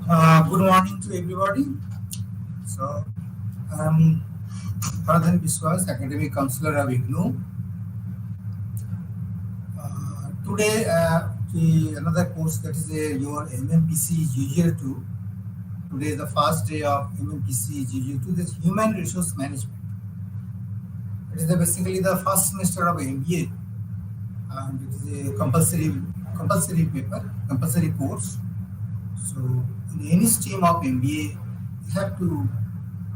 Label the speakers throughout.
Speaker 1: Good morning to everybody. So, I'm Pradhan Biswas, Academic Counselor of IGNU. Today, another course that is your MMPC Usual 2. Today is the first day of MMPC Usual 2. This Human Resource Management. It is basically the first semester of MBA, and it is a compulsory paper, compulsory course. So, in any stream of MBA, you have to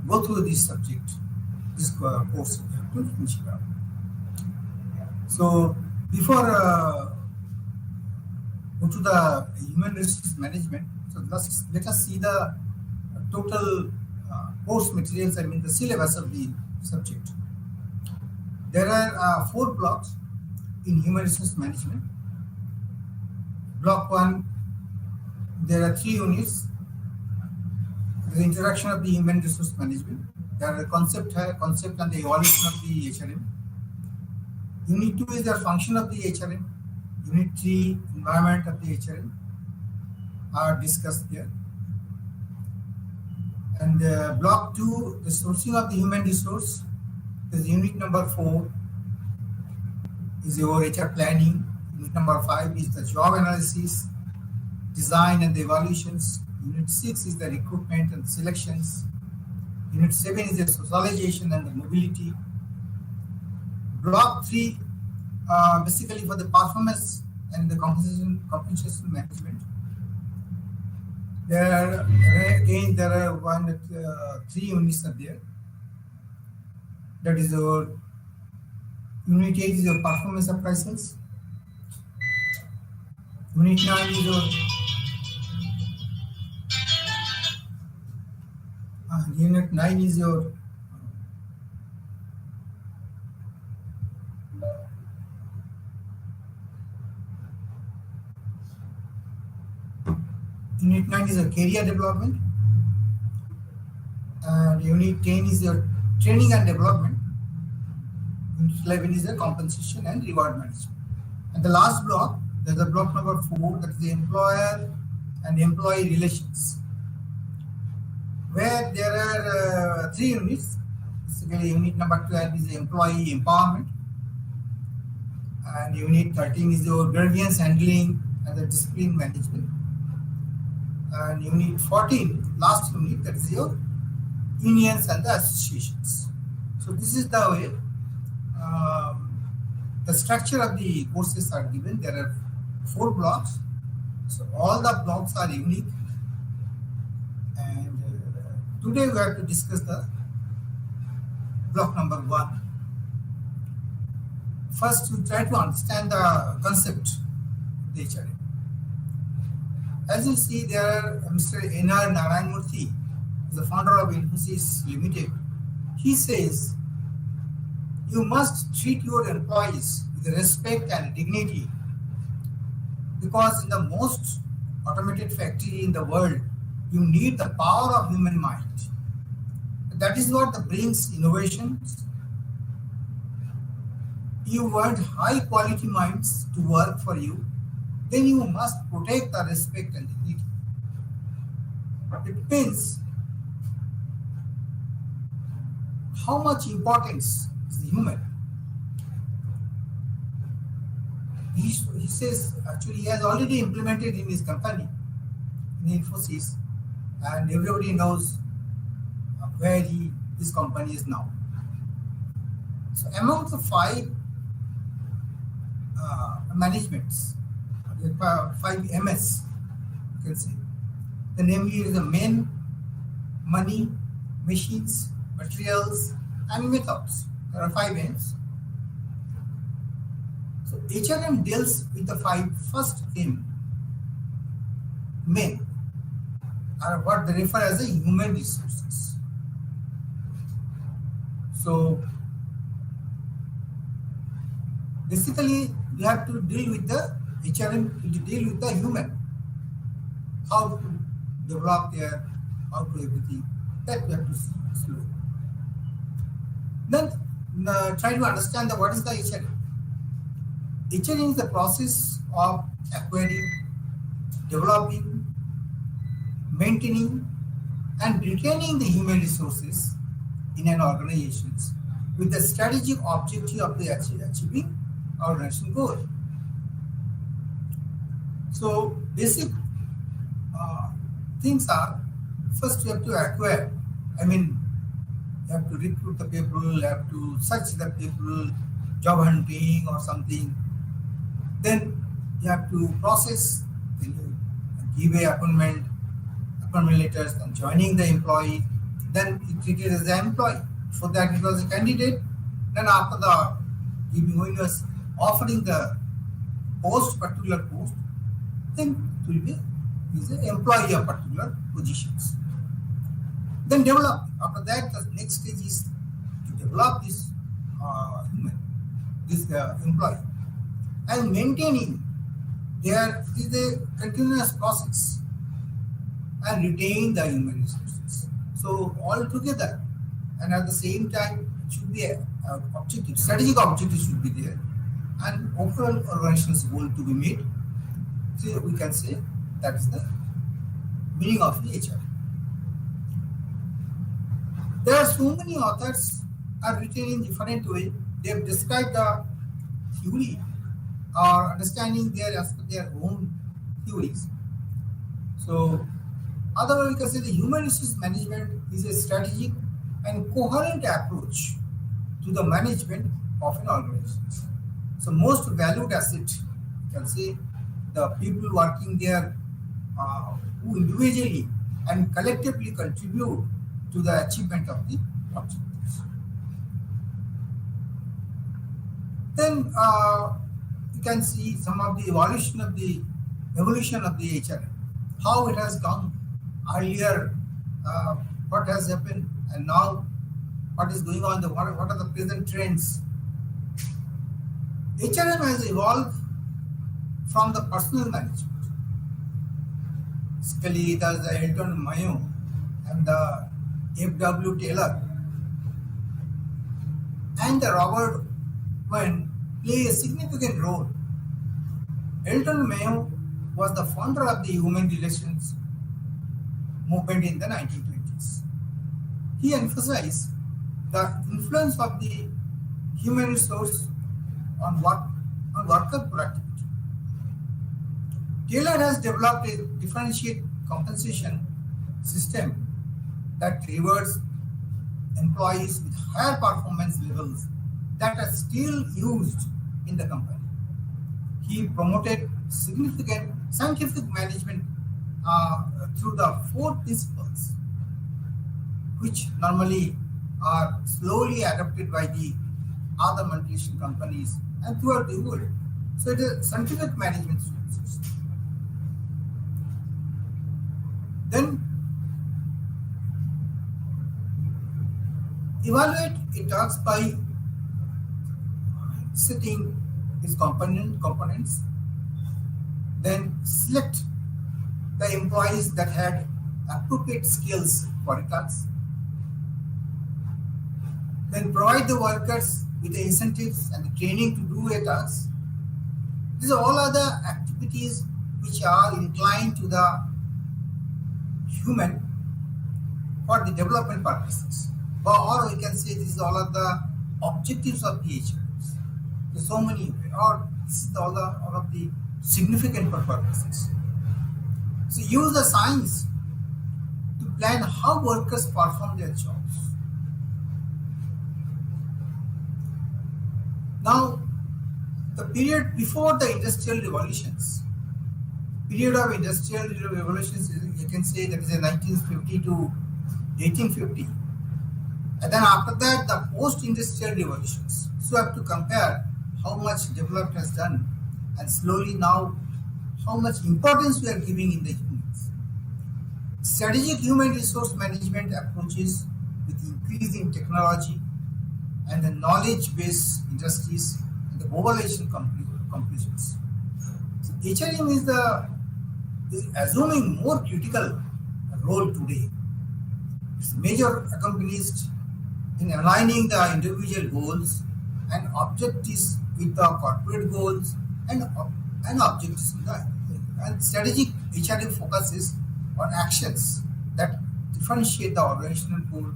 Speaker 1: go through this subject, this course, you have to finish it up. So before go to the human resource management, so let us see the total course materials, I mean the syllabus of the subject. There are 4 blocks in human resource management. Block 1, there are 3 units. The introduction of the human resource management. There are concept and the evaluation of the HRM. Unit 2 is the function of the HRM. Unit 3, environment of the HRM are discussed here. And block 2, the sourcing of the human resource. Is unit number 4 is your HR planning. Unit number 5 is the job analysis, design and the evaluations. Unit 6 is the recruitment and selections. Unit 7 is the socialization and the mobility. Block 3, basically for the performance and the compensation management. There are 3 units are there. That is your unit 8 is your performance appraisals. Unit 9 is your Unit 9 is your Unit 9 is your career development, and Unit 10 is your training and development. Unit 11 is the compensation and reward management. And the last block, there's a block number 4, that is the employer and employee relations, where there are 3 units. Basically, unit number 12 is employee empowerment, and unit 13 is your grievance handling and the discipline management, and unit 14, last unit, that is your unions and the associations. So this is the way the structure of the courses are given. There are 4 blocks, so all the blocks are unique. And today we have to discuss the block number 1. First, we try to understand the concept of the HRM. As you see, there are Mr. N.R. Narayanmurthy, the founder of Infosys Limited. He says, you must treat your employees with respect and dignity, because in the most automated factory in the world, you need the power of human mind. That is what brings innovations. You want high quality minds to work for you, then you must protect the respect and dignity. It means how much importance is the human. He says actually he has already implemented in his company, in Infosys, and everybody knows where this company is now. So among the 5 managements, 5 MS, you can say, the namely is the men, money, machines, materials, and methods. There are 5 M's. So HRM deals with the 5 first M. Men are what they refer as the human resources. So basically, we have to deal with the HRM, to deal with the human. How to develop their, how to everything. That we have to see slowly. Then try to understand what is the HRM. HRM is the process of acquiring, developing, maintaining and retaining the human resources in an organization with the strategic objective of the achieving organizational goal. So basic things are, first you have to acquire, I mean, you have to recruit the people, you have to search the people, job hunting or something. Then you have to process, then you give a appointment letters, then joining the employee, then you treat it as an employee. So that it was a candidate. Then after the giving, when you are offering the particular post, then it will be is an employee of particular positions. Then develop. After that, the next stage is to develop this human, this employee, and maintaining. There is a continuous process and retain the human resources. So all together, and at the same time, it should be a objective, strategic objective should be there, and overall organization's goal to be made. So we can say that is the meaning of the HR. There are so many authors are written in different way. They have described the theory or understanding their own theories. So otherwise, we can say the human resource management is a strategic and coherent approach to the management of an organization. So most valued asset, you can say, the people working there who individually and collectively contribute to the achievement of the objectives. Then you can see some of the evolution of the HR, how it has gone earlier, what has happened, and now what is going on, what are the present trends. HRM has evolved from the personal management. Basically, there's the Elton Mayo and the F.W. Taylor and the Robert Wayne play a significant role. Elton Mayo was the founder of the human relations movement in the 1920s. He emphasized the influence of the human resource on worker productivity. Taylor has developed a differentiated compensation system that rewards employees with higher performance levels that are still used in the company. He promoted significant scientific management through the 4 principles, which normally are slowly adopted by the other multinational companies and throughout the world. So it is a scientific management system. Then evaluate a task by setting its components, then select the employees that had appropriate skills for a task, then provide the workers with the incentives and the training to do a task. These are all other activities which are inclined to the human for the development purposes. Or we can say these are all of the objectives of the HRs. There's so many, or this is all of the significant purposes. So use the science to plan how workers perform their jobs. Now, the period before the industrial revolutions, period of industrial revolutions, you can say that is 1950 to 1850. And then after that, the post-industrial revolutions. So you have to compare how much development has done, and slowly now how much importance we are giving in the humans. Strategic human resource management approaches with increasing technology and the knowledge-based industries and the globalization completions. So HRM is assuming more critical role today. It's major accomplished in aligning the individual goals and objectives with the corporate goals and objectives. And strategic HRM focuses or actions that differentiate the organizational goal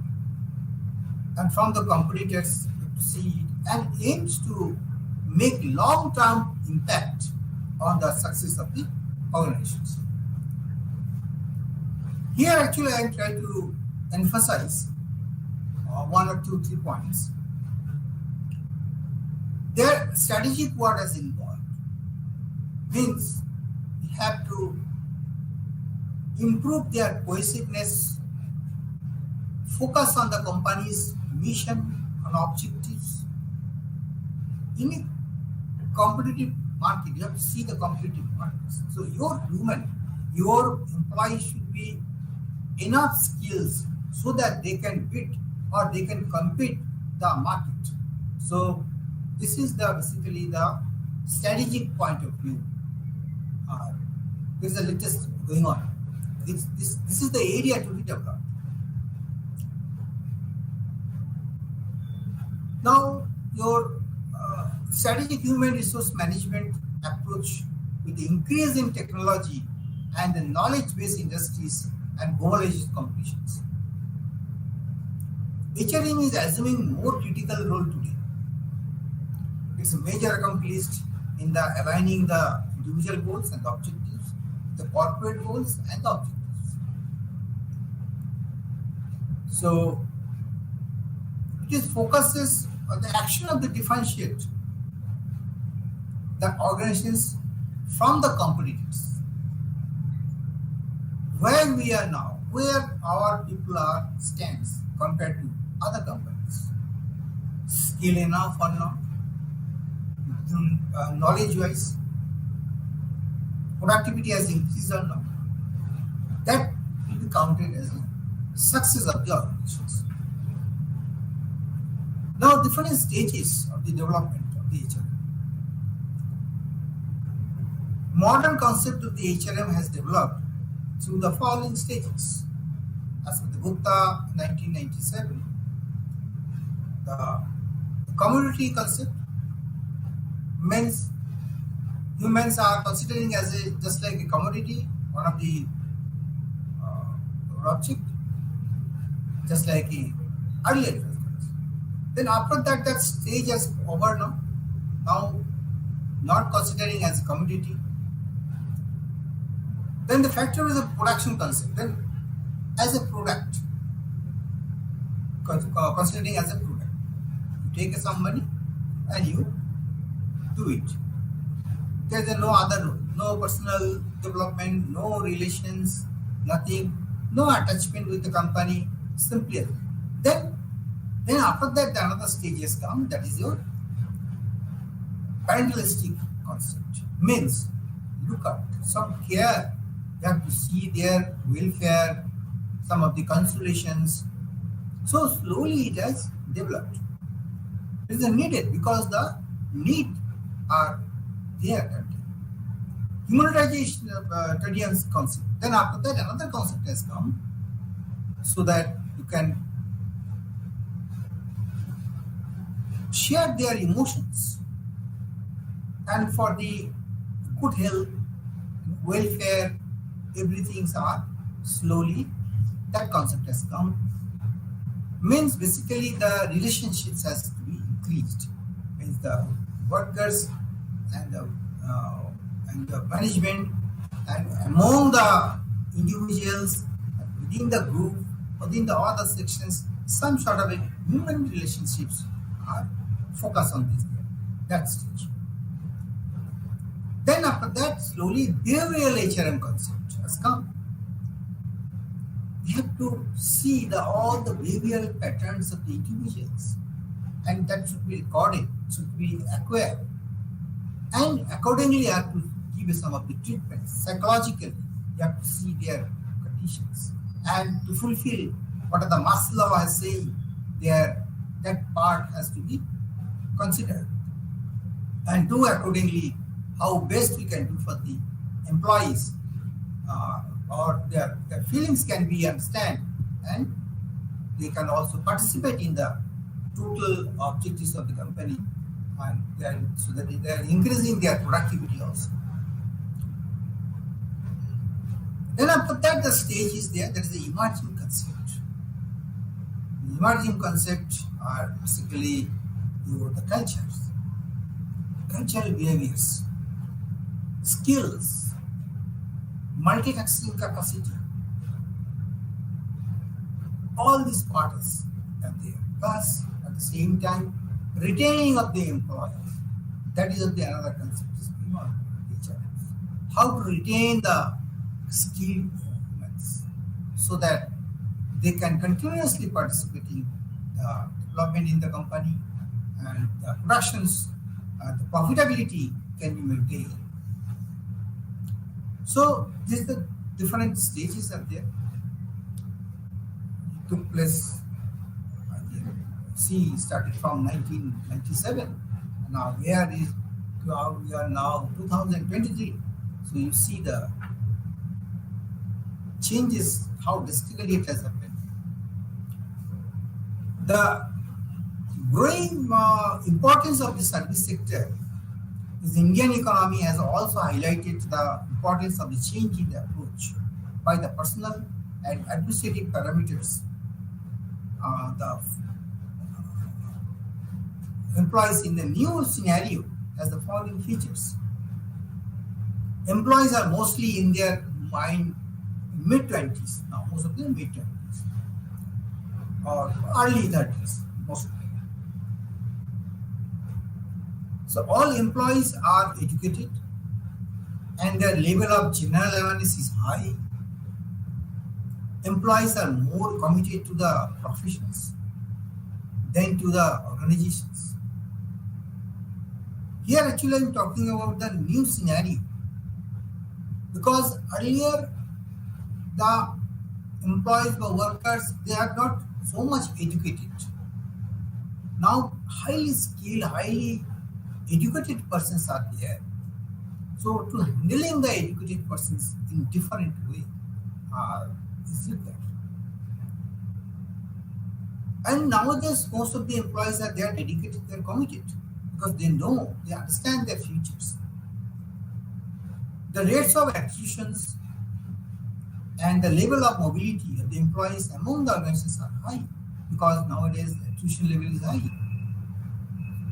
Speaker 1: and from the competitors to see and aims to make long-term impact on the success of the organizations. Here actually I am trying to emphasize one or two, 3 points. Their strategic what is involved means we have to improve their cohesiveness, focus on the company's mission and objectives. In a competitive market, you have to see the competitive markets. So your employees should be enough skills so that they can beat or they can compete the market. So this is basically the strategic point of view. There is a latest going on. This is the area to be developed. Now your strategic human resource management approach with the increase in technology and the knowledge-based industries and globalization competitions. HRM is assuming more critical role today. It's a major accomplished in the aligning the individual goals and the objectives, the corporate goals and the objectives. So it focuses on the action of the differentiate the organizations from the competitors. Where we are now, where our people are stands compared to other companies. Skill enough or not, knowledge-wise, productivity has increased or not. That will be counted as a success of the organizations. Now, different stages of the development of the HRM. Modern concept of the HRM has developed through the following stages. As per the Gupta 1997, the commodity concept means humans are considering as just like a commodity, one of the object, just like earlier. Then after that stage has over now. Now, not considering as a commodity. Then the factor is a production concept. Then as a product, considering as a product, you take some money and you do it. There is no other role, no personal development, no relations, nothing, no attachment with the company, simply. Then after that, another stage has come, that is your parentalistic concept. Means, look at some care, you have to see their welfare, some of the consolations. So slowly it has developed. It is needed because the need are there. Humanitarian concept. Then after that, another concept has come so that you can share their emotions, and for the good health, welfare, everything are slowly that concept has come. Means basically the relationships has to be increased. Means the workers and the management and among the individuals within the group, within the other sections, some sort of a human relationships are focused on this. That stage. Then after that, slowly behavioral HRM concept has come. We have to see all the behavioral patterns of the individuals, and that should be recorded, should be acquired, and accordingly you have to give some of the treatments. Psychologically, you have to see their conditions, and to fulfill what the Maslow has said, that part has to be considered, and do accordingly how best we can do for the employees, or their feelings can be understand, and they can also participate in the total objectives of the company, and so that they are increasing their productivity also. Then after that, the stage is there. That is the emerging concept. The emerging concept are basically the cultures, cultural behaviors, skills, multitasking capacity. All these parts are there. Plus, at the same time, retaining of the employees. That is the another concept. How to retain the skilled humans so that they can continuously participate in the development in the company and the productions, the profitability can be maintained. So, these the different stages are there. It took place, started from 1997. Now, we are now 2023. So, you see the changes, how drastically it has happened. The growing importance of the service sector is Indian economy has also highlighted the importance of the change in the approach by the personal and administrative parameters. The employees in the new scenario has the following features. Employees are mostly in their mid-20s, now most of them mid-20s or early 30s, mostly. So all employees are educated and their level of general awareness is high. Employees are more committed to the professions than to the organizations. Here actually I am talking about the new scenario, because earlier the employees or workers, they are not so much educated. Now highly skilled, highly educated persons are there. So to handling the educated persons in different way is required. And nowadays most of the employees are there dedicated, they are committed because they know, they understand their futures. The rates of acquisitions and the level of mobility of the employees among the organizations are high because nowadays attrition level is high.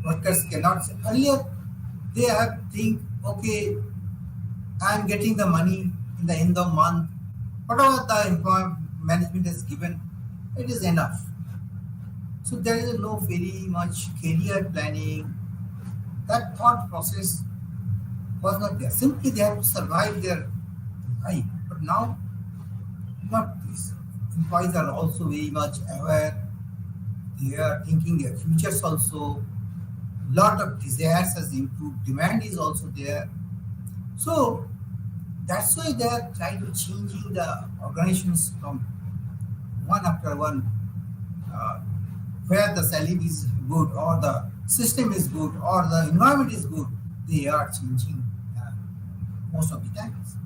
Speaker 1: Workers cannot say, earlier they have think, okay, I am getting the money in the end of month, whatever the employment management has given, it is enough. So there is no very much career planning. That thought process was not there. Simply they have to survive their life. But now, not this. Employees are also very much aware. They are thinking their futures also. Lot of desires has improved. Demand is also there. So that's why they are trying to changing the organizations from one after one, where the salary is good or the system is good or the environment is good. They are changing most of the times.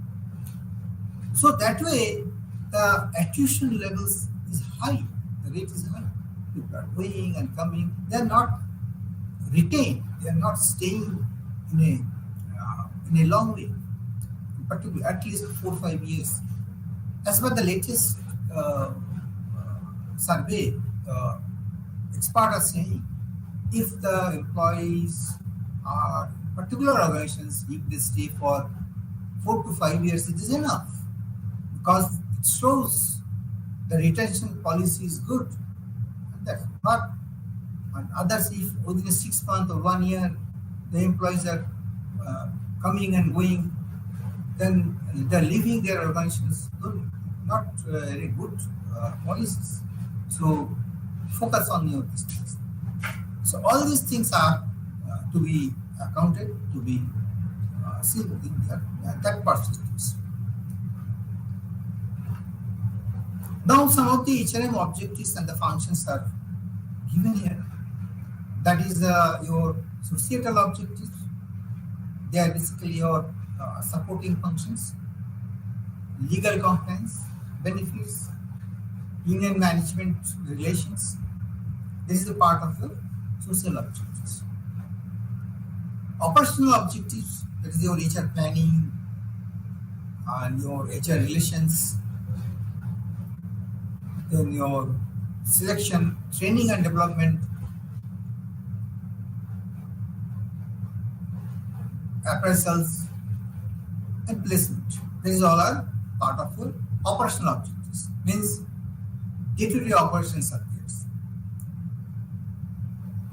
Speaker 1: So that way, the attrition levels is high. The rate is high. People are going and coming. They are not retained. They are not staying in a long way. Particularly at least 4 or 5 years. As per the latest survey, experts are saying if the employees are particular organizations, if they stay for 4 to 5 years, it is enough because it shows the retention policy is good. And that's not. And others, if within 6 months or 1 year, the employees are coming and going, then they're leaving their organizations. Not very good policies. So focus on your business. So all these things are to be accounted, to be seen in that perspectives. Now some of the HRM objectives and the functions are given here. That is your societal objectives. They are basically your supporting functions, legal compliance, benefits, union management relations. This is the part of the social objectives. Operational objectives, that is your HR planning, and your HR relations, then your selection, training and development, appraisals, and placement. These all are part of your operational objectives. Means day-to-day operations are there.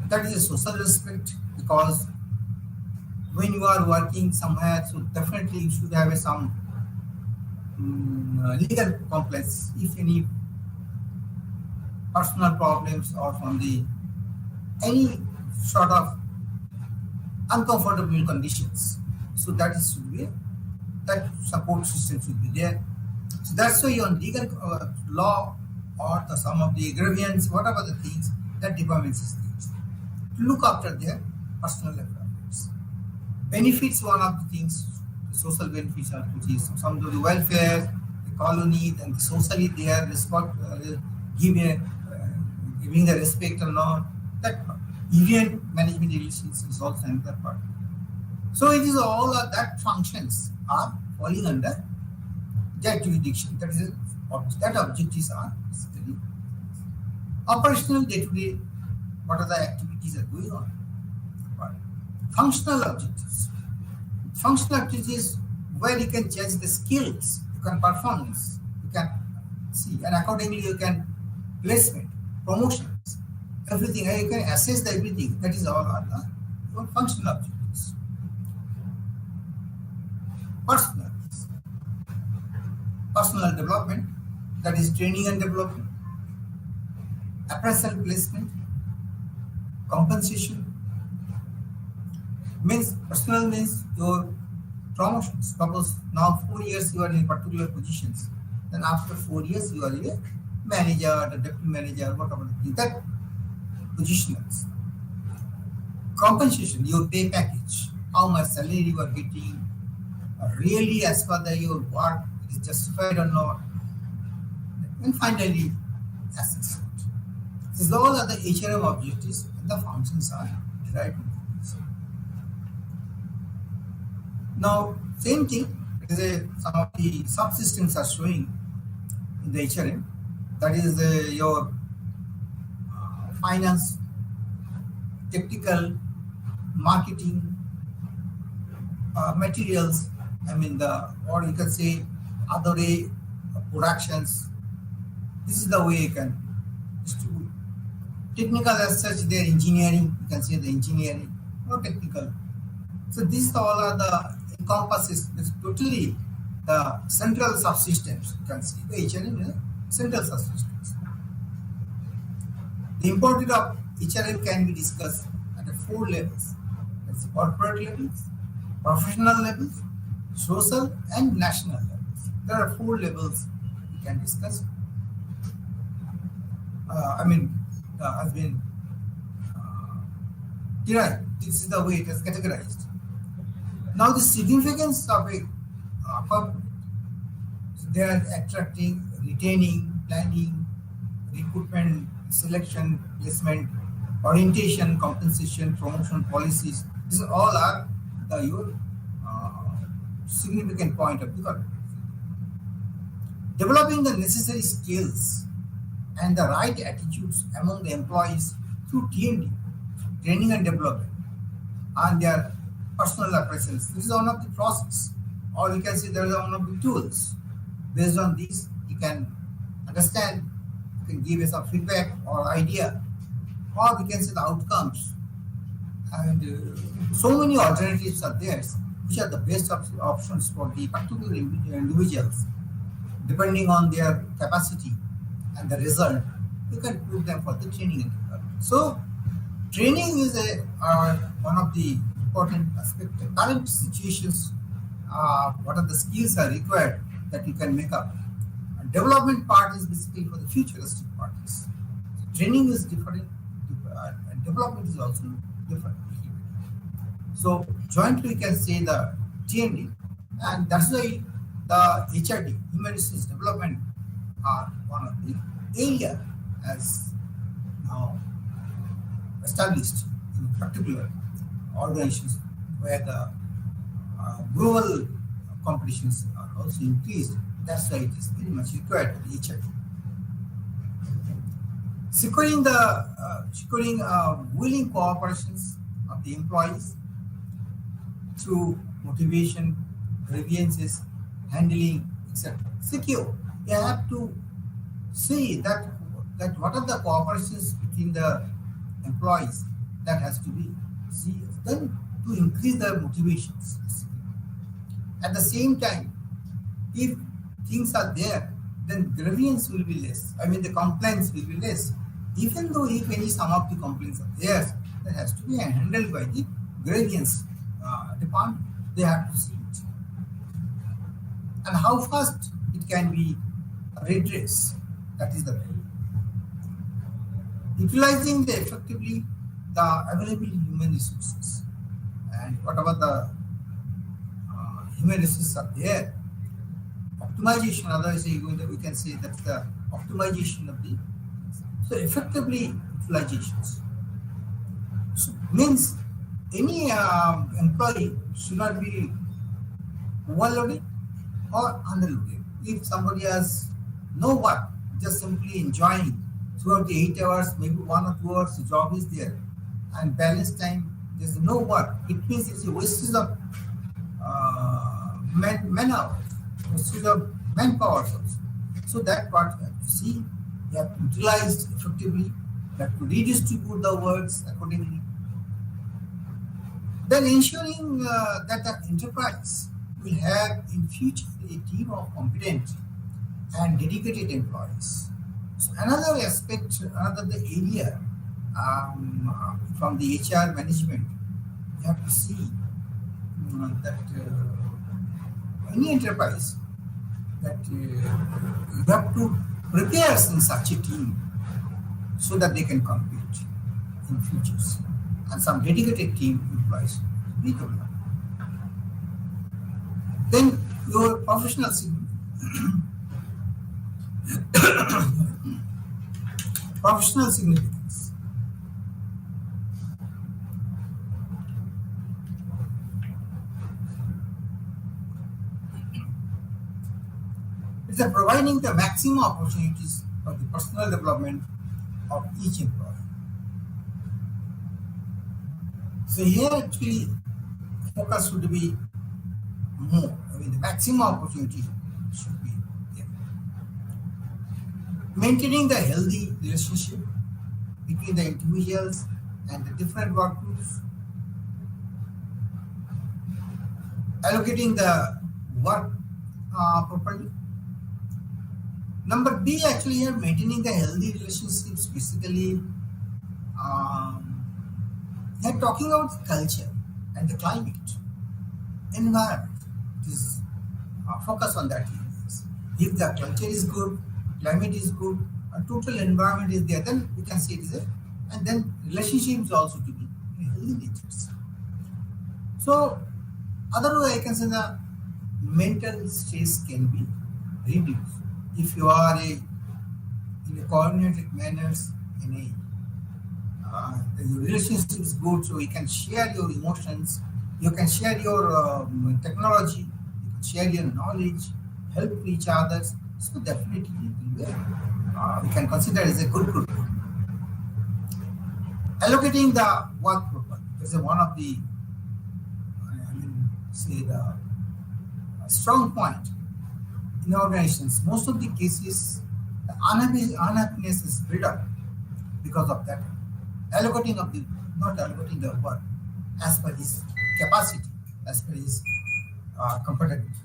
Speaker 1: That is a social respect, because when you are working somewhere, so definitely you should have some legal compliance if any personal problems or from the any sort of uncomfortable conditions. So that is should be that support system should be there. So that's why on legal law or some of the grievance, whatever the things that department is there to look after their personal affairs. Benefits, one of the things, the social benefits are which is some of the welfare, the colony, and socially they are giving the respect or not. That part. Event management relations is also another part. So it is all that functions are falling under that jurisdiction. That is that objectives are basically operational day-to-day. What are the activities are going on? But functional objectives. Functional objectives where you can judge the skills, you can performance, you can see, and accordingly you can placement, promotions, everything, and you can assess the everything. That is all are the functional objectives. Personal development, that is training and development, appraisal placement, compensation. Means personal means your promotions. Suppose now 4 years you are in particular positions, then after 4 years you are a manager, the deputy manager, whatever that position is. Compensation, your pay package, how much salary you are getting, really as per your work it is justified or not, and finally assessment. These all are the HRM objectives, and the functions are derived from these. Now, same thing, some of the subsystems are showing in the HRM. That is your finance, technical, marketing, materials. I mean or you can say other way productions. This is the way you can distribute. Technical as such, they are engineering. You can say the engineering or technical. So these all are the encompasses. It's totally the central subsystems. You can see the HRM is central subsystems. The importance of HRM can be discussed at 4 levels. That's corporate levels, professional levels, social and national levels. There are 4 levels we can discuss. Has been derived. This is the way it is categorized. Now the significance of a corporate. So they are attracting, retaining, planning, recruitment, selection, placement, orientation, compensation, promotion policies. These all are your significant point of the corporate. Developing the necessary skills and the right attitudes among the employees through T&D, training and development, and their personal appraisals. This is one of the process, or you can say there is one of the tools. Based on this, you can understand, you can give us some feedback or idea, or we can say the outcomes. And so many alternatives are there, which are the best options for the particular individuals, depending on their capacity and the result. You can put them for the training and development. So, training is one of the important aspects. The current situations, what are the skills are required that you can make up. And development part is basically for the futuristic parties. So training is different, and development is also different. So jointly we can say the T&D, and that's why the HRD, Human Resource Development, are one of the area as now established in particular organizations where the global competitions are also increased. That's why it is very much required for the HR. Securing willing cooperations of the employees through motivation, grievances, handling, etc. Secure. You have to see that what are the cooperations between the employees that has to be see then to increase their motivations. At the same time, if things are there, then grievance will be less. I mean, the complaints will be less. Even though if any some of the complaints are there, that has to be handled by the grievance department. They have to see it. And how fast it can be redressed, that is the value. Utilizing effectively the available human resources and whatever the human resources are there, optimization, otherwise we can say that's the optimization of the, so effectively utilizations. So means any employee should not be overloaded or underloaded. If somebody has no work, just simply enjoying throughout the 8 hours, maybe 1 or 2 hours, the job is there, and balance time, there's no work. It means it's a wastage of man-hours, wastage of manpower also. So that part you have to see, you have to utilize effectively, you have to redistribute the works accordingly. Then ensuring that the enterprise will have in future a team of competent and dedicated employees. So another aspect, another area from the HR management, you have to see that any enterprise that you have to prepare in such a team so that they can compete in futures, and some dedicated team employees be developed. Then your professional professional significance. It's providing the maximum opportunities for the personal development of each employee. So here actually focus should be more. I mean the maximum opportunity should be there. Maintaining the healthy relationship between the individuals and the different work groups. Allocating the work properly. Number B, actually here maintaining the healthy relationships, basically they are talking about the culture and the climate, environment. It is focus on that areas. If the culture is good, climate is good, a total environment is there, then we can say it is a, and then relationships also to be healthy natures. So otherwise I can say the mental stress can be reduced if you are in a coordinated manners, in a your relationship is good, so you can share your emotions, you can share your technology, you can share your knowledge, help each other. So definitely we can consider as a good group. Allocating the work properly is one of the, say the strong point in organizations. Most of the cases, the unhappiness is spread up because of that. Allocating of the, not allocating the work as per his capacity, as per his competence.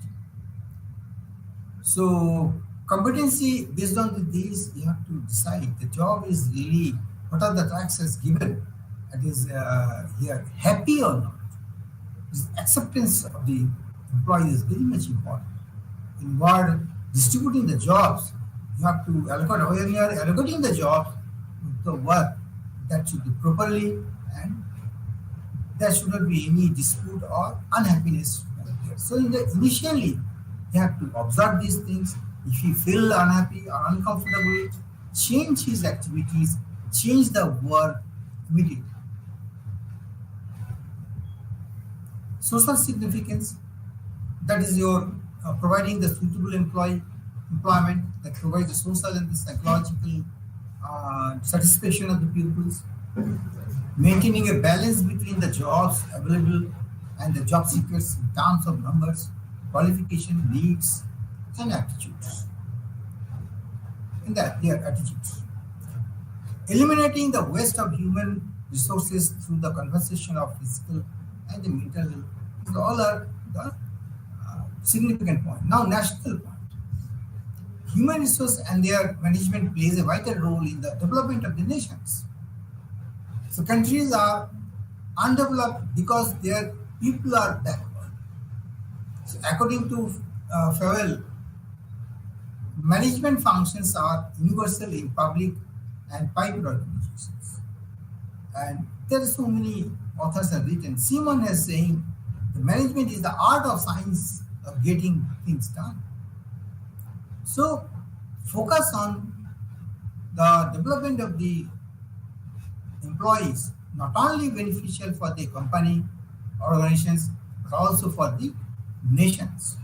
Speaker 1: So competency based on these, you have to decide the job is really what are the tasks given. It is here happy or not. This acceptance of the employee is very much important. Involved distributing the jobs, you have to allocate. When you are allocating the jobs, the work that should be properly, and there should not be any dispute or unhappiness. So initially, you have to observe these things. If you feel unhappy or uncomfortable, change his activities, change the work immediately. Social significance. That is your providing the suitable employment that provides the social and the psychological satisfaction of the pupils, maintaining a balance between the jobs available and the job seekers in terms of numbers, qualification, needs, and attitudes. In that, their attitudes. Eliminating the waste of human resources through the conversation of physical and the mental health is all are the significant point. Now, national point. Human resource and their management plays a vital role in the development of the nations. So countries are undeveloped because their people are backward. So according to Fowell, management functions are universal in public and private organizations. And there are so many authors have written. Simon has saying the management is the art of science of getting things done. So focus on the development of the employees, not only beneficial for the company, organizations, but also for the nations.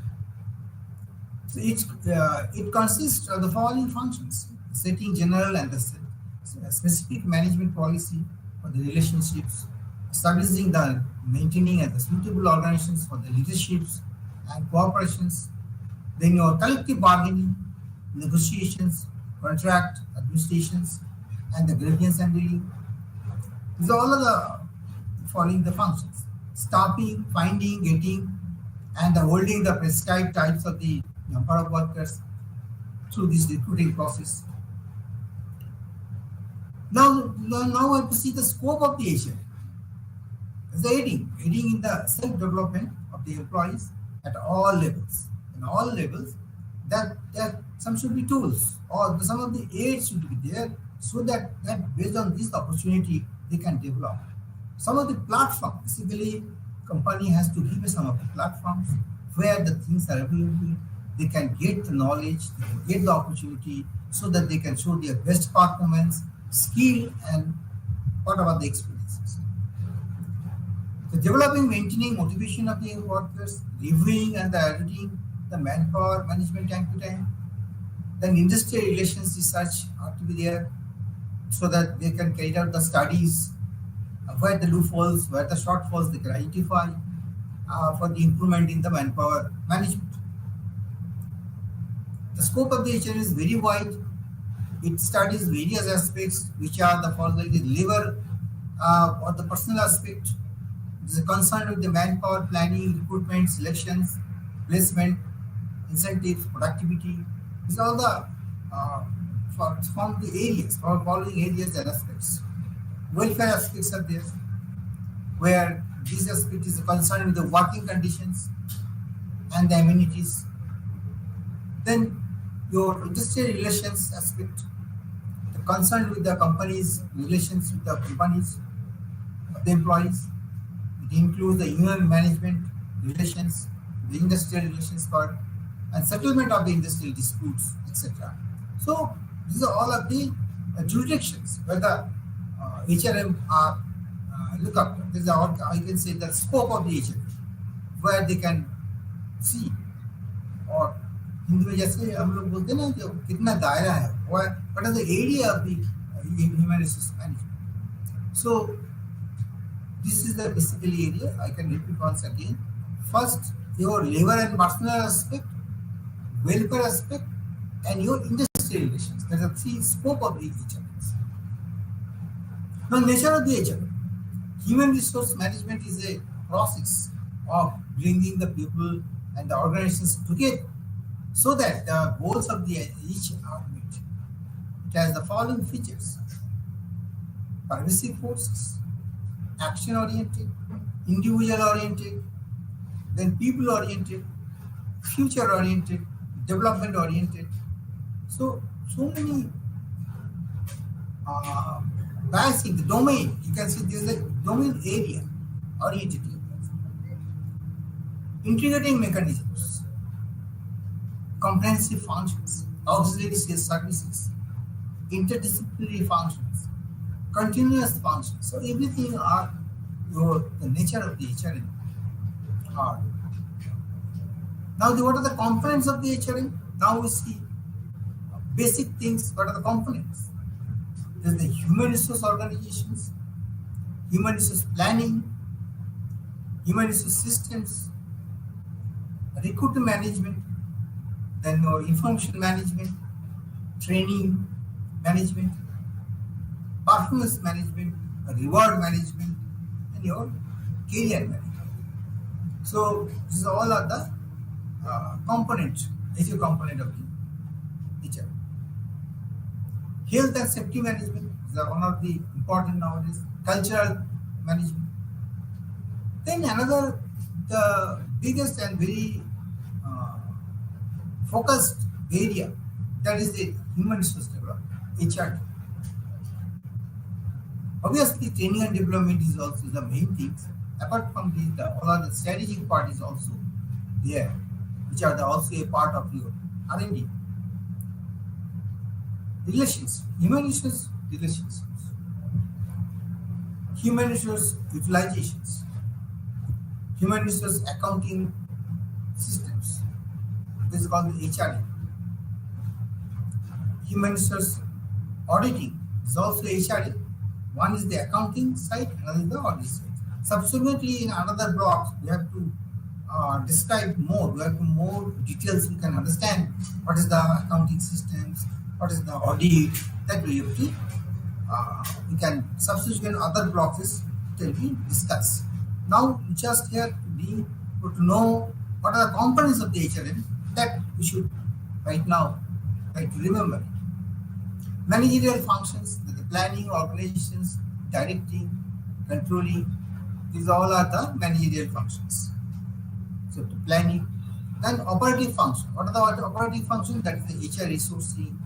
Speaker 1: So it consists of the following functions: setting general and the specific management policy for the relationships, establishing the maintaining and the suitable organizations for the leaderships and cooperations, then your collective bargaining, negotiations, contract administrations, and the grievance handling. These are all of the following the functions: stopping, finding, getting, and the holding the prescribed types of the number of workers through this recruiting process. Now I have to see the scope of the agent. The aiding in the self-development of the employees at all levels. In all levels, that some should be tools or some of the aids should be there so that based on this opportunity they can develop. Some of the platforms, basically company has to give some of the platforms where the things are available, they can get the knowledge, they can get the opportunity so that they can show their best performance, skill and whatever the experiences. The developing, maintaining motivation of the workers, reviewing and the auditing the manpower management time to time. Then industrial relations research ought to be there so that they can carry out the studies where the loopholes, where the shortfalls they can identify for the improvement in the manpower management. The scope of the HR is very wide. It studies various aspects which are the following: the labor or the personal aspect. It is concerned with the manpower planning, recruitment, selections, placement, incentives, productivity. These are all the from the areas, or following areas and aspects. Welfare aspects are there, where this aspect is concerned with the working conditions and the amenities. Then your industrial relations aspect, the concern with the company's relations with the companies, the employees. It includes the human management relations, the industrial relations part, and settlement of the industrial disputes, etc. So these are all of the jurisdictions where the HRM are look up. This is all, I can say, the scope of the HRM, where they can see. और हिंदी में जैसे हम लोग बोलते हैं ना कि कितना दायरा है, what are the area of the human resource management. So this is the basically area. I can repeat once again. First, your labor and personal aspect, welfare aspect, and your industrial relations. That's the three scope of the HRMs. Now, nature of the HRM. Human resource management is a process of bringing the people and the organizations together so that the goals of the each are met. It has the following features: pervasive forces, action-oriented, individual-oriented, then people-oriented, future-oriented, development-oriented. So many balancing the domain. You can see this is a domain area oriented. Integrating mechanisms, comprehensive functions, auxiliary services, interdisciplinary functions, continuous functions. So everything are the nature of the HRM are Now, what are the components of the HRM? Now we see basic things. What are the components? There's the human resource organizations, human resource planning, human resource systems, recruitment management, then your information management, training management, performance management, reward management, and your career management. So these all are the components, basic component of the HR. Health and safety management is one of the important nowadays. Cultural management. Then another, the biggest and very focused area, that is the human resource development, HR. Obviously, training and development is also the main things. Apart from this, all of the strategic part is also there, which are also a part of your R&D. Relations, human resource relations, human resource utilizations, human resource accounting systems. This is called the HRA. Human resource auditing is also HRA. One is the accounting side, another is the audit side. Subsequently, in another block, we have to describe more. We have to more details. We can understand what is the accounting systems, what is the audit. That we have to. We can subsequent other blocks till we discuss. Now, just here to be able to know what are the components of the HRM that we should right now try to remember. Managerial functions, the planning, organizations, directing, controlling, these all are the managerial functions. So to planning, then operative function. What are the operative functions? That is the HR resourcing,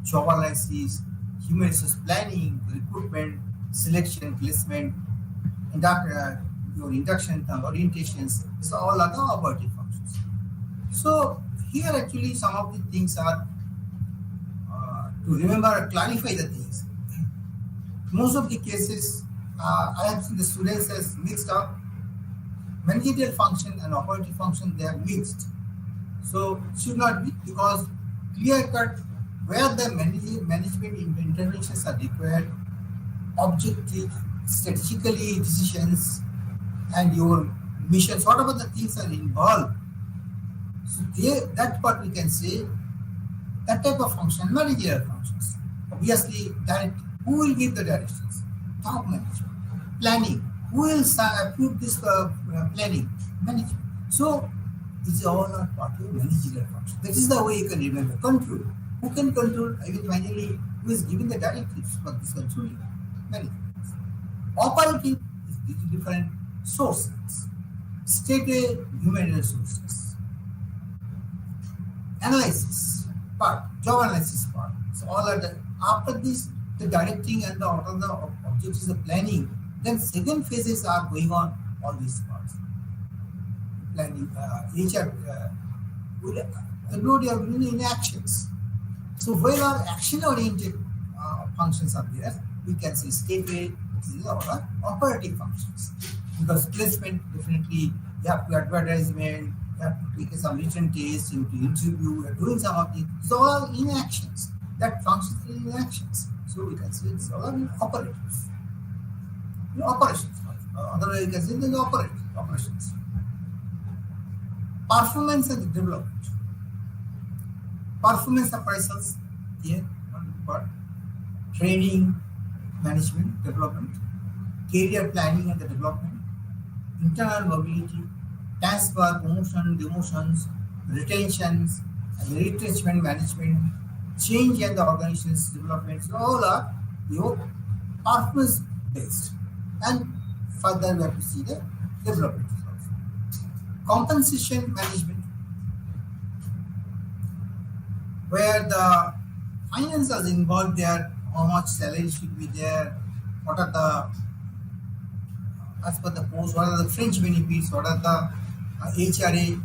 Speaker 1: job analysis, human resource planning, recruitment, selection, placement, your induction, orientations. These all are the operative functions. So here actually some of the things are to remember, clarify the things. Most of the cases, I have seen the students has mixed up managerial function and operative function. They are mixed. So it should not be, because clear cut where the management interventions are required, objective, strategically decisions, and your missions, whatever the things are involved. So that part we can say that type of function, managerial functions. Obviously, who will give the directions? Top management. Planning, who will approve this planning? Management. So these all are part of managerial function. That is the way you can remember. Control. Who can control? I mean, finally, who is giving the directives for this controlling? Management. Operating is different sources. State human resources. Analysis part, job analysis part. So all are after this, the directing and the objectives of planning. Then second phases are going on all these parts. Planning, HR, everybody are doing in actions. So where our action-oriented functions are there, we can say stateway, these are our operating functions. Because placement, definitely, you have to advertisement, you have to take some written test, you have to interview, you are doing some of these. These are all in actions. That functions are in actions. So we can say these are all in operatives. In operations. Otherwise, you can say the operations. Performance and development. Performance appraisals here, one part. Training, management, development, career planning and the development, internal mobility, transfer, promotion, demotions, retentions, and retrenchment management, change and the organization's development. So all are your performance based. And further we have to see the development also. Compensation management, where the finance is involved there, how much salary should be there, what are the, as per the post, what are the fringe benefits, what are the HRA,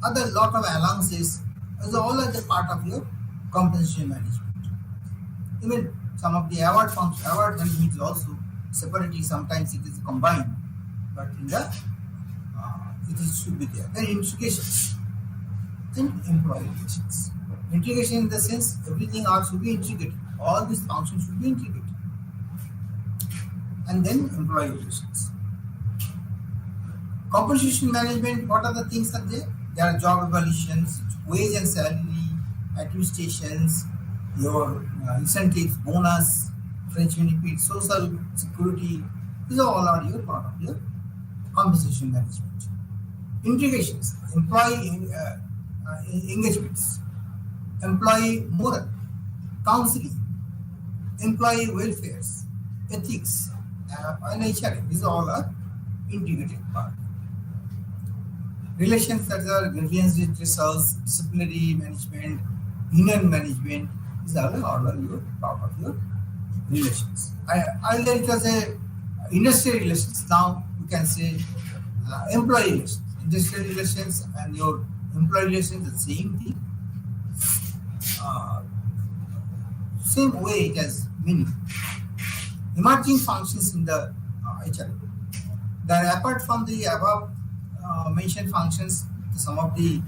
Speaker 1: other lot of allowances, those all are the part of your compensation management. Even some of the award management is also separately, sometimes it is combined, but in the it should be there. Then investigations. and employee relations. Integration in the sense everything else should be integrated. All these functions should be integrated. And then employee relations. Compensation management, what are the things that there? There are job evaluations, wage and salary, administrations, your incentives, bonus, French benefits, social security. These all are your part of your compensation management. Integrations, employee engagements, employee moral, counseling, employee welfare, ethics, and HR. These all are integrated part. Relations that are grievance redressals, disciplinary management, union management, these are all your part of your relations. I'll let it as a industrial relations. Now you can say employee relations. Industrial relations and your employee relations, the same thing. Same way it has meaning. Emerging functions in the HR. That apart from the above mentioned functions, some of the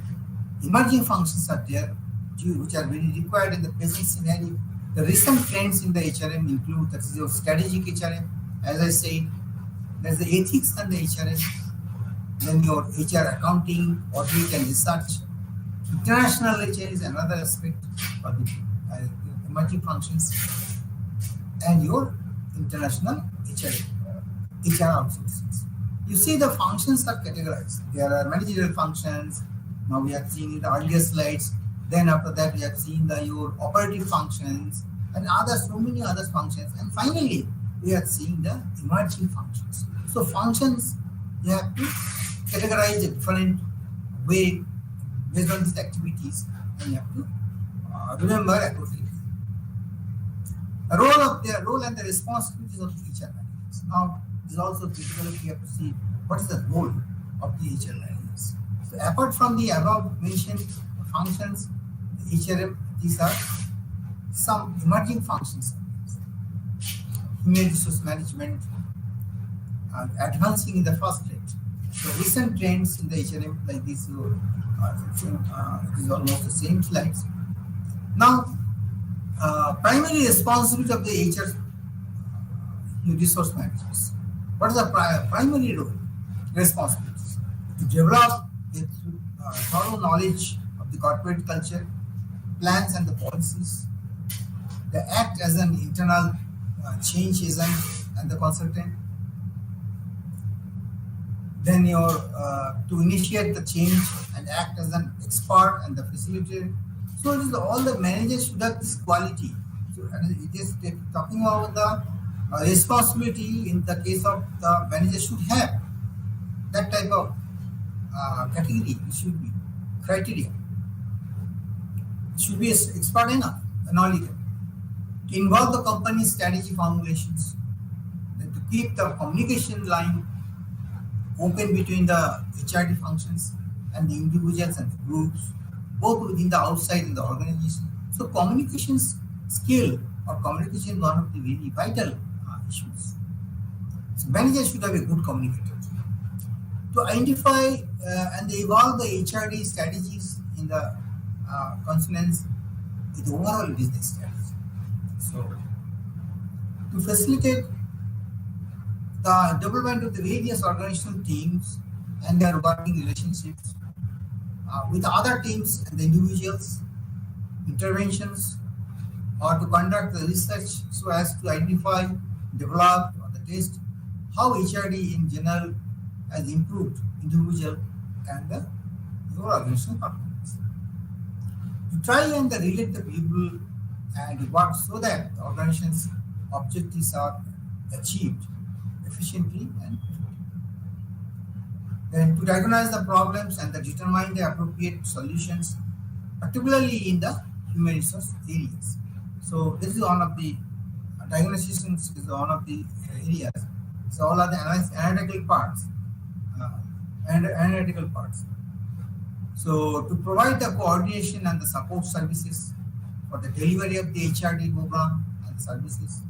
Speaker 1: emerging functions are there, which are very required in the present scenario. The recent trends in the HRM include, that is your strategic HRM, as I said, there's the ethics and the HRM, then your HR accounting, audit and research. International HR is another aspect of the emerging functions, and your international HR outsourcing. You see the functions are categorized. There are managerial functions. Now we have seen in the earlier slides. Then after that we have seen your operative functions and so many other functions. And finally we are seeing the emerging functions. So functions you have to categorize a different way based on these activities, and you have to remember appropriately. The role and the responsibilities of the HR managers. Now is also critical. We have to see what is the role of the HR managers. So apart from the above mentioned functions, the HRM, these are some emerging functions. Human resource management, advancing in the first rate. So recent trends in the HRM like this, is almost the same slides. Now, primary responsibility of the HR resource managers. What is the primary role? Responsibilities. To develop a thorough knowledge of the corporate culture, plans and the policies. They act as an internal change agent and the consultant. Then to initiate the change and act as an expert and the facilitator. So it is all the managers should have this quality. So it is talking about the responsibility in the case of the manager should have that type of category. It should be criteria. It should be expert enough, knowledgeable. To involve the company's strategy formulations, then to keep the communication line open between the HRD functions and the individuals and the groups, both within the outside and the organization. So communications skill or communication is one of the very vital issues. So managers should have a good communicator. To identify and evolve the HRD strategies in the consonance with the overall business strategy. So to facilitate the development of the various organizational teams and their working relationships with other teams and the individuals, interventions, or to conduct the research so as to identify, develop, or the test how HRD in general has improved individual and the organizational performance. To try and relate the people and work so that the organization's objectives are achieved efficiently and effectively. Then to diagnose the problems and determine the appropriate solutions, particularly in the human resource areas. So this is one of the diagnosticians is one of the areas. So all are the analytical parts. Analytical parts. So to provide the coordination and the support services for the delivery of the HRD program and services,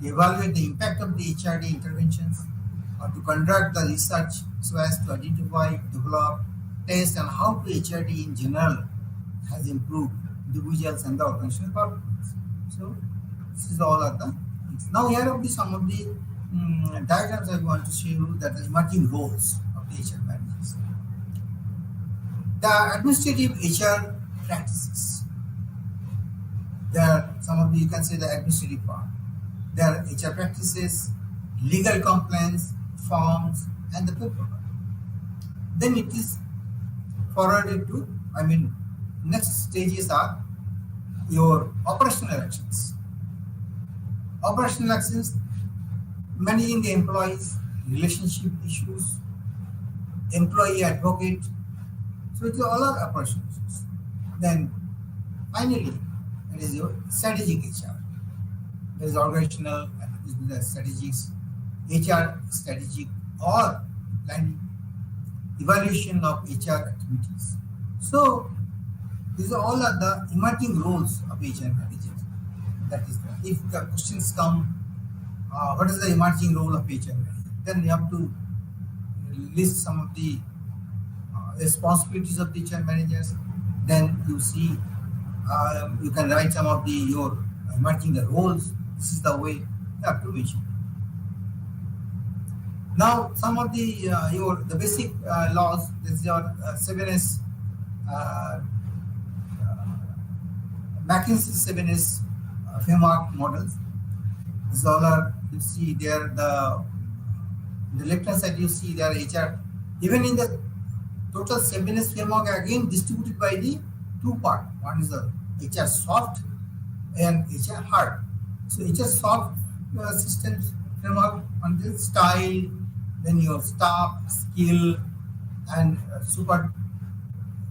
Speaker 1: to evaluate the impact of the HRD interventions, or to conduct the research so as to identify, develop, test on how to HRD in general has improved individuals and the organizational performance. So this is all of the things. Now here are some of the diagrams I want to show you that the emerging roles of the HR managers. The administrative HR practices. There are some of the, you can say, the administrative part. There are HR practices, legal compliance, forms, and the paperwork. Then it is forwarded to, next stages are your operational actions. Operational actions, managing the employees, relationship issues, employee advocate. So it's all our operational issues. Then finally, it is your strategic HR. There is organizational and the strategics, HR strategic or planning, evaluation of HR activities. So these are all are the emerging roles of HR manager. That is, if the questions come, what is the emerging role of HR manager? Then you have to list some of the responsibilities of the HR managers. Then you see, you can write some of the your emerging roles. This is the way you have to mention. Now, some of the the basic laws. This is your 7S McKinsey 7S framework models. These all are, you see there, the left hand side you see there HR. Even in the total 7S framework again distributed by the two part. One is the HR soft and HR hard. So HR soft systems framework on the style, then your staff, skill, and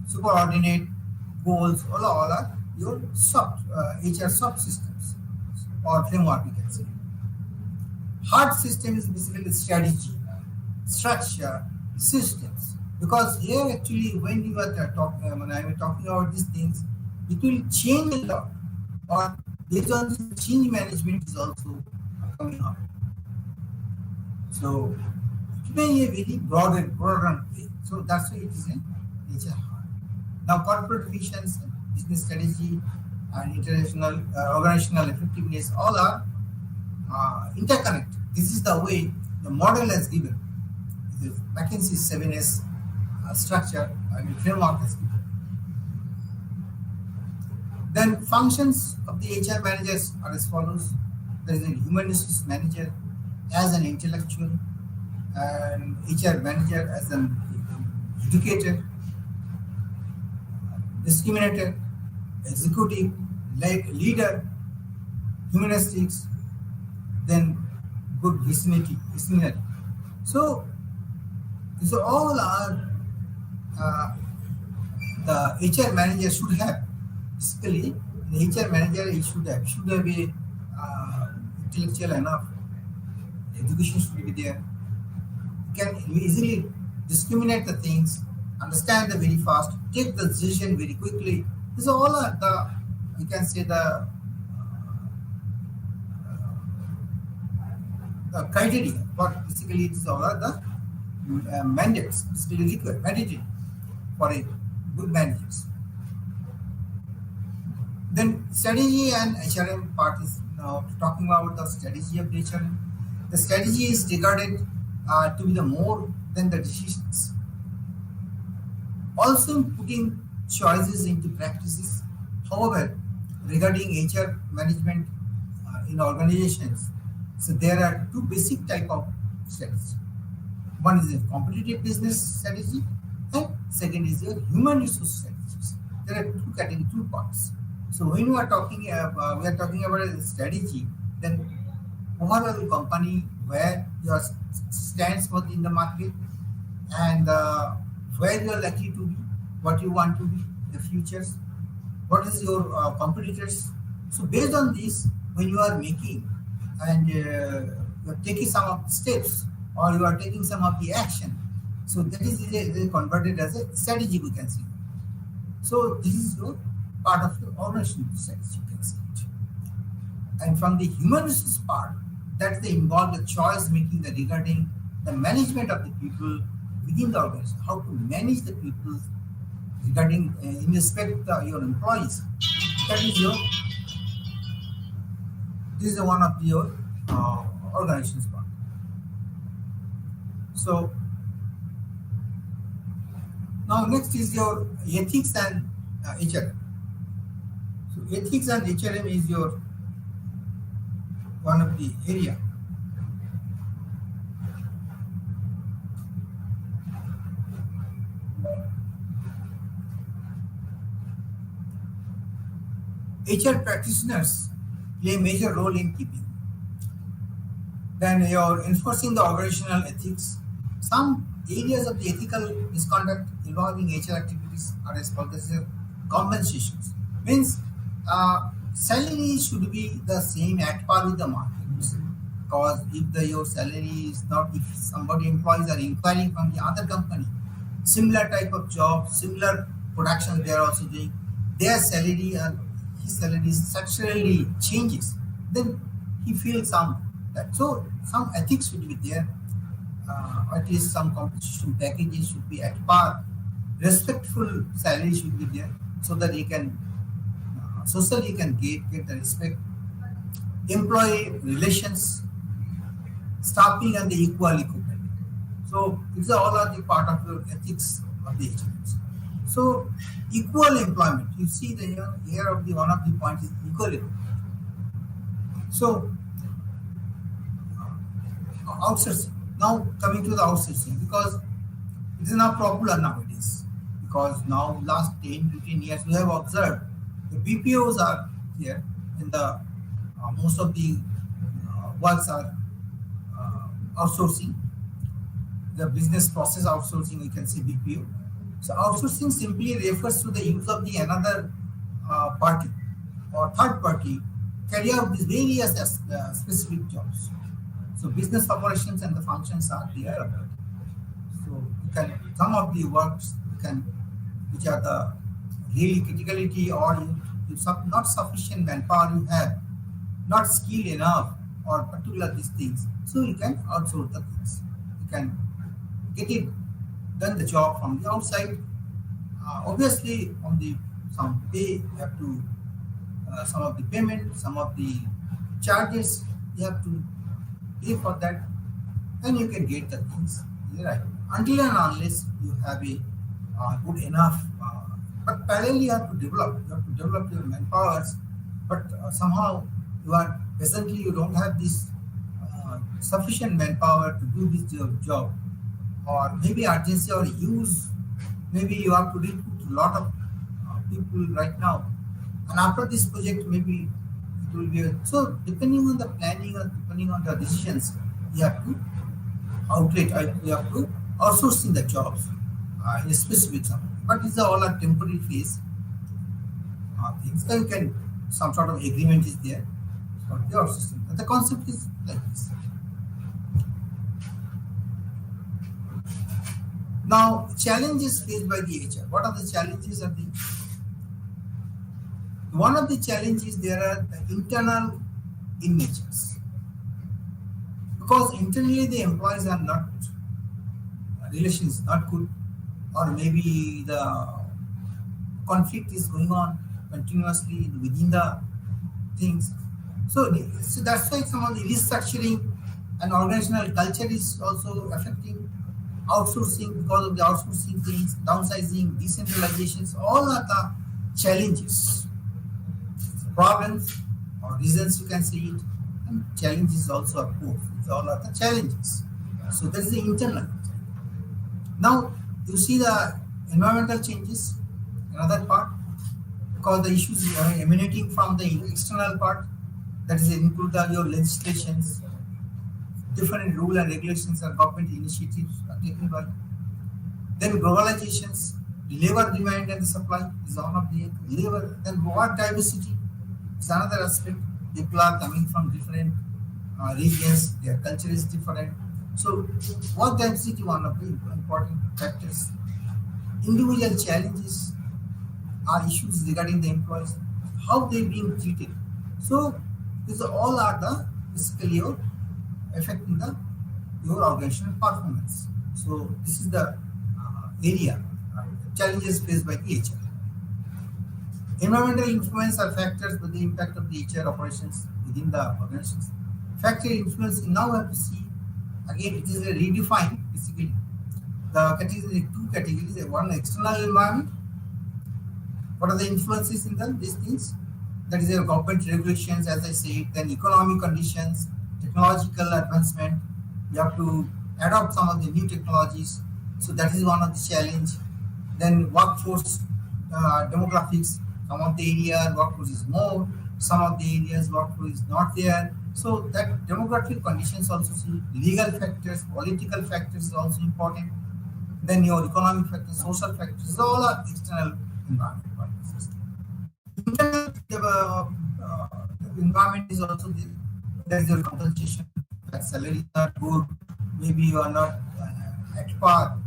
Speaker 1: superordinate goals. All are your soft HR soft systems or framework, we can say. Hard system is basically strategy, structure, systems. Because here actually when you are talking, when I am talking about these things, it will change a lot. Or based on change management is also coming up. So it may be a very broader way. So that's why it is in HR hard. Now corporate visions, business strategy, and international organizational effectiveness all are interconnected. This is the way the model has given. The McKinsey 7S structure framework has given. Then functions of the HR managers are as follows. There is a human resources manager as an intellectual, and HR manager as an educator, discriminator, executive, leader, humanistics, then good vicinity. So these all are the HR manager should have. Basically, the HR manager should have a intellectual enough, education should be there, can easily discriminate the things, understand them very fast, take the decision very quickly. These all are the, you can say, the criteria, but basically it is all are the mandates, basically required, mandatory for a good managers. Then strategy and HRM part is now talking about the strategy of the HRM. The strategy is regarded to be the more than the decisions. Also putting choices into practices. However, regarding HR management in organizations, so there are two basic type of strategy. One is a competitive business strategy, and second is a human resource strategies. There are two categories, two parts. So when we are talking about a strategy, then overall company where your stands for in the market, and where you are likely to be, what you want to be in the futures, what is your competitors. So based on this, when you are making and you are taking some of the steps or you are taking some of the action, so that is converted as a strategy, we can see. So this is your part of the organizational strategy, you can see it. And from the human resources part, that they involve the choice making regarding the management of the people, within the organization, how to manage the people regarding in respect your employees. That is your this is one of your organizations part. So now next is your ethics and HRM. So ethics and HRM is your one of the area. HR practitioners play a major role in keeping. Then you're enforcing the organizational ethics. Some areas of the ethical misconduct involving HR activities are as follows: compensations. Means salary should be the same at par with the market. Because if your salary is not, if somebody employees are inquiring from the other company, similar type of job, similar production they are also doing, their salary and his salary structurally changes, then he feels some that. So some ethics should be there. At least some compensation packages should be at par. Respectful salary should be there so that he can socially he can get the respect. Employee relations, staffing and the equality. So these are all are the part of your ethics of the agents. So equal employment. You see the here of the one of the points is equal employment. So outsourcing. Now coming to the outsourcing, because it is not popular nowadays. Because now last 10-15 years we have observed the BPOs are here in the most of the works are outsourcing. The business process outsourcing, we can see BPO. So outsourcing simply refers to the use of the another party or third party carry out these various specific jobs. So business operations and the functions are there about. So you can some of the works you can which are the really criticality or you not sufficient manpower you have, not skilled enough or particular these things. So you can outsource the things. You can get it done the job from the outside. Obviously, on the some pay you have to some of the payment, some of the charges you have to pay for that, then you can get the things right. Until and unless you have a good enough, but parallelly you have to develop. You have to develop your manpowers, but somehow you are presently you don't have this sufficient manpower to do this job, or maybe urgency or use. Maybe you have to recruit a lot of people right now, and after this project, maybe it will be so. Depending on the planning or depending on the decisions, you have to you have to outsourcing the jobs in a specific time. But these are all a temporary phase things. So you can some sort of agreement is there for the outsourcing. But the concept is like this. Now, challenges faced by the HR. What are the challenges of the? One of the challenges there are the internal images, because internally the employees are not relations not good, or maybe the conflict is going on continuously within the things. So that's why some of the restructuring and organizational culture is also affecting outsourcing because of the outsourcing things, downsizing, decentralizations, all are the challenges, problems or reasons you can see it, and challenges also of course. It's all are the challenges. So that's the internal. Now you see the environmental changes, another part, because the issues are emanating from the external part, that is include your legislations, different rule and regulations and government initiatives are taken by. Then globalizations, labor demand and the supply is one of the labor. Then what diversity is another aspect. People are coming from different regions, their culture is different. So what diversity one of the important factors. Individual challenges are issues regarding the employees, how they being treated. So these all are the basically affecting your organizational performance. So this is the area challenges faced by the HR. Environmental influence are factors with the impact of the HR operations within the organizations. Factor influence now have to see again it is a redefined basically the category two categories. One external environment. What are the influences in these things? That is your government regulations, as I said, then economic conditions, technological advancement. You have to adopt some of the new technologies. So that is one of the challenge. Then workforce demographics. Some of the areas workforce is more, some of the areas workforce is not there. So that demographic conditions also see legal factors, political factors is also important. Then your economic factors, social factors, all are external environment. Internal environment is also there is your compensation, that salaries are good, maybe you are not at par,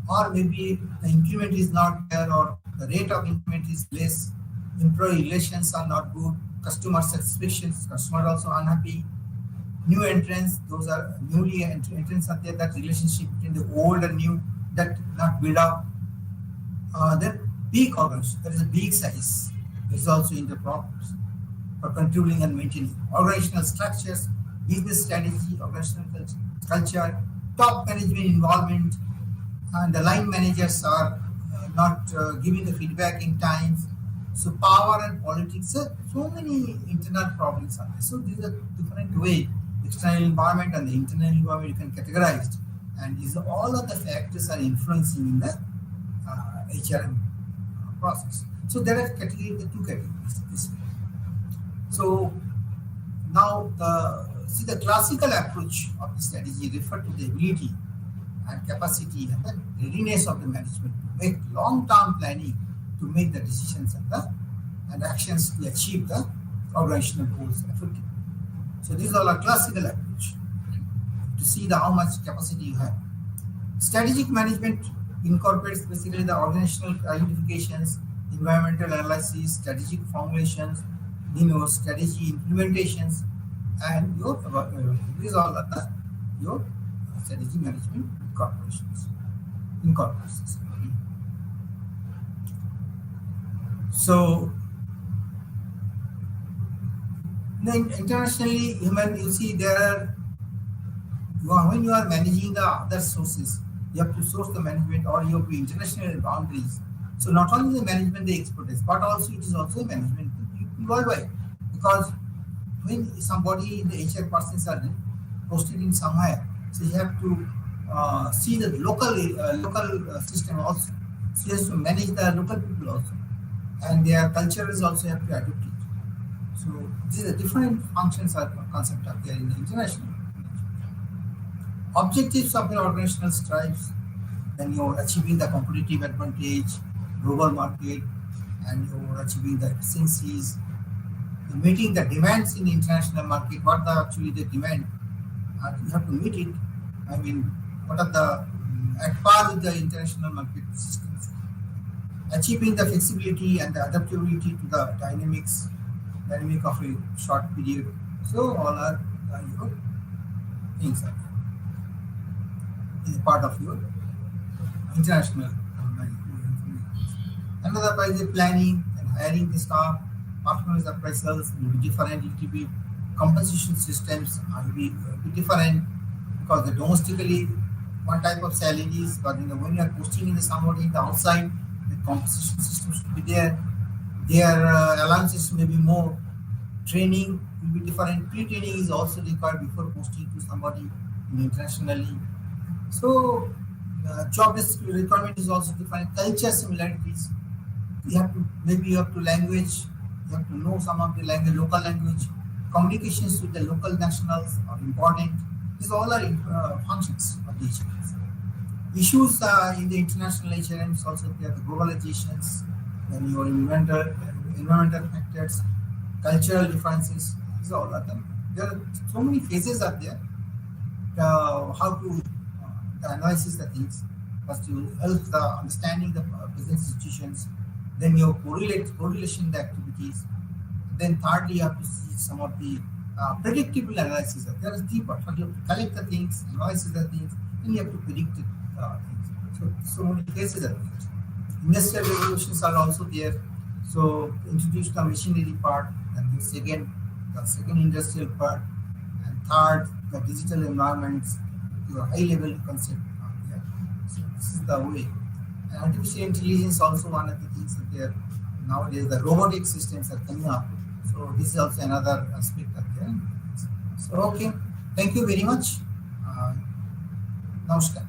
Speaker 1: or maybe the increment is not there, or the rate of increment is less, employee relations are not good, customer satisfactions, customer also unhappy, new entrants, those are newly entrants are there, that relationship between the old and new that not build up. Then big organization, there is a big size, this is also in the problems for controlling and maintaining organizational structures, business strategy, organizational culture, top management involvement, and the line managers are not giving the feedback in time. So power and politics, so many internal problems are there. So these are different way, external environment and the internal environment you can categorize, and these are all of the factors are influencing in the HRM process. So there are the two categories this way. So now the classical approach of the strategy refer to the ability and capacity and the readiness of the management to make long-term planning, to make the decisions and actions to achieve the organizational goals effectively. So these are a classical approach to see how much capacity you have. Strategic management incorporates basically the organizational identifications, environmental analysis, strategic formulations, strategy implementations, and your these all are your strategy management incorporations. So then internationally, you see there are when you are managing the other sources, you have to source the management or you have to international boundaries. So not only the management the expertise, but also it is also management worldwide. Because when somebody in the HR persons are posted in somewhere, so you have to see the local system also. So you have to manage the local people also, and their culture is also have to adapt it. So these are different functions or concepts are there in the international. Objectives of the organizational strives, then you're achieving the competitive advantage, global market, and you're achieving the efficiencies, meeting the demands in the international market. What are actually the demand? You have to meet it. I mean, what are the at par with the international market systems? Achieving the flexibility and the adaptability to the dynamic of a short period. So all are your things are is part of your international management. Another part is the planning and hiring the staff, performance appraisals will be different, it will be compensation systems will be different, because the domestically one type of salaries, but when you are posting in somebody in the outside, the compensation system should be there. Their allowances may be more. Training will be different. Pre-training is also required before posting to somebody internationally. So job requirement is also different. Culture similarities. You have to language. You have to know some of the language, local language. Communications with the local nationals are important. These all are functions of the HRMs. Issues in the international HRMs also there, the globalizations, then your environmental factors, cultural differences. These all are them. There are so many phases are there. How to analyze the things. First, you help the understanding the business institutions. Then you correlation the activities. Then thirdly, you have to see some of the predictable analysis. There are three parts. You have to collect the things, analyze the things, and you have to predict it. So many cases are there. Industrial revolutions are also there. So introduce the machinery part, and the second industrial part, and third the digital environments, your high level concept. Yeah. So this is the way. And artificial intelligence also one of the things that there nowadays the robotic systems are coming up. So this is also another aspect of there. So okay, thank you very much. Namaskar.